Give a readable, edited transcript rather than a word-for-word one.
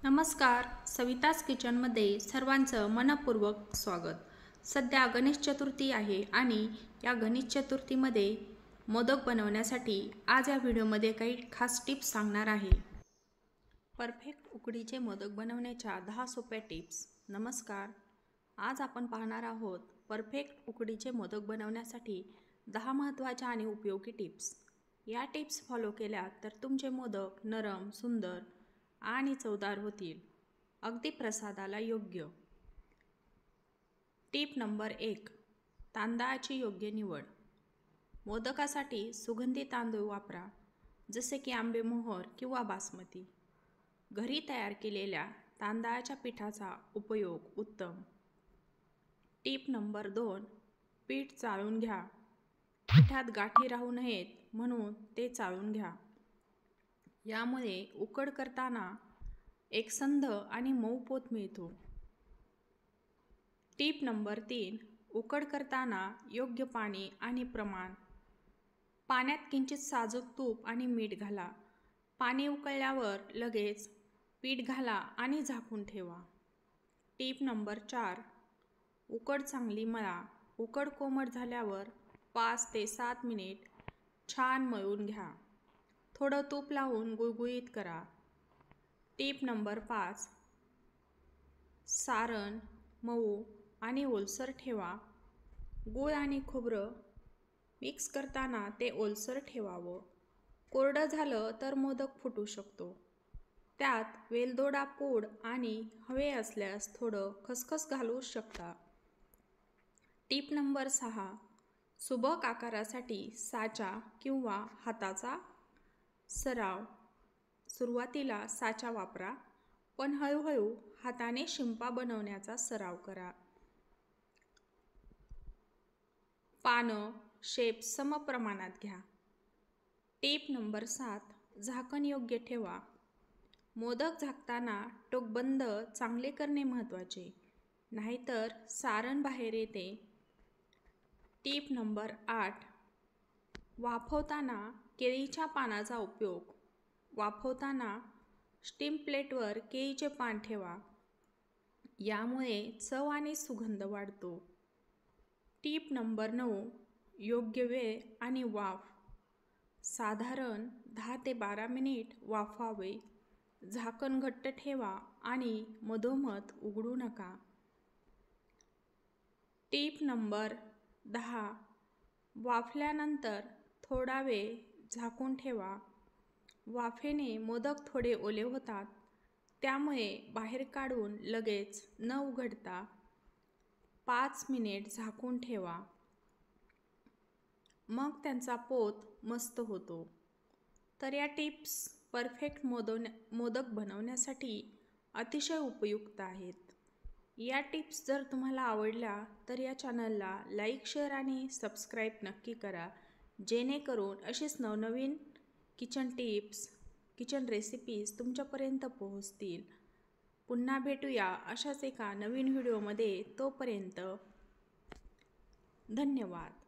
नमस्कार, सविताच किचनमध्ये सर्वांचं मनपूर्वक स्वागत। सध्या गणेश चतुर्थी आहे आणि या गणेश चतुर्थीमध्ये मोदक बनवण्यासाठी आज या व्हिडिओमध्ये काही खास टिप्स सांगणार आहे। परफेक्ट उकडीचे मोदक बनवण्याच्या 10 सोप्या टिप्स। नमस्कार, आज आपण पाहणार आहोत परफेक्ट उकडीचे मोदक बनवण्यासाठी 10 महत्त्वाच्या आणि उपयोगी टिप्स। या टिप्स फॉलो केल्या तर तुमचे मोदक नरम, सुंदर आणि चवदार होतील, अगदी प्रसादाला योग्य। टिप नंबर 1, तांदळाची योग्य निवड। मोदकासाठी सुगंधी तांदूळ वापरा, जसे की आंबेमोहोर किंवा बासमती। घरी तयार केलेल्या तांदळाच्या पिठाचा उपयोग उत्तम। टिप नंबर 2, पीठ चाळून घ्या। पिठात गाठी राहू नयेत म्हणून ते चाळून घ्या। यामुळे उकड करताना एकसंध आणि मऊ पोत मिळतो। टिप नंबर 3, उकड करताना योग्य पाणी आणि प्रमाण। पाण्यात किंचित साजूक तूप आणि मीठ घाला। पाणी उकळल्यावर लगेच पीठ घाला आणि झाकून ठेवा। टिप नंबर 4, उकड चांगली मळा। उकड कोमट झाल्यावर 5 ते 7 मिनिट छान मळून घ्या। थोडं तूप लावून गुळगुळीत करा। टिप नंबर 5, सारण मऊ आणि ओलसर ठेवा। गूळ आणि खोबरं मिक्स करताना ते ओलसर ठेवावं। कोरडं झालं तर मोदक फुटू शकतो। त्यात वेलदोडा पूड आणि हवे असल्यास थोडं खसखस घालू शकता। टिप नंबर 6, सुबक आकारासाठी साचा किंवा हाताचा सराव। सुरुवातीला साचा वापरा, पण हळूहळू हाताने शिंपा बनवण्याचा सराव करा। पानं, शेप सम प्रमाणात घ्या। टिप नंबर 7, झाकण योग्य ठेवा। मोदक झाकताना टोक बंद चांगले करणे महत्त्वाचे, नाहीतर सारण बाहेर येते। टिप नंबर 8, वाफवताना केळीच्या पानाचा उपयोग। वाफवताना स्टीम प्लेटवर केळीचे पान ठेवा, यामुळे चव आणि सुगंध वाढतो। टिप नंबर 9, योग्य वेळ आणि वाफ। साधारण 10 ते 12 मिनिट वाफवावे। झाकण घट्ट ठेवा आणि मधोमध उघडू नका। टिप नंबर 10, वाफल्यानंतर थोडा वेळ झाकून ठेवा। वाफेने मोदक थोडे ओले होतात, त्यामुळे बाहेर काढून लगेच न उघडता 5 मिनिट झाकून ठेवा, मग त्यांचा पोत मस्त होतो। तर या टिप्स परफेक्ट मोदक बनवण्यासाठी अतिशय उपयुक्त आहेत। या टिप्स जर तुम्हाला आवडल्या तर या चॅनलला लाईक, शेअर आणि सबस्क्राईब नक्की करा, जेणेकरून अशीच नवनवीन किचन टिप्स, किचन रेसिपीज तुमच्यापर्यंत पोहोचतील। पुन्हा भेटूया अशाच एका नवीन व्हिडिओमध्ये। तोपर्यंत धन्यवाद।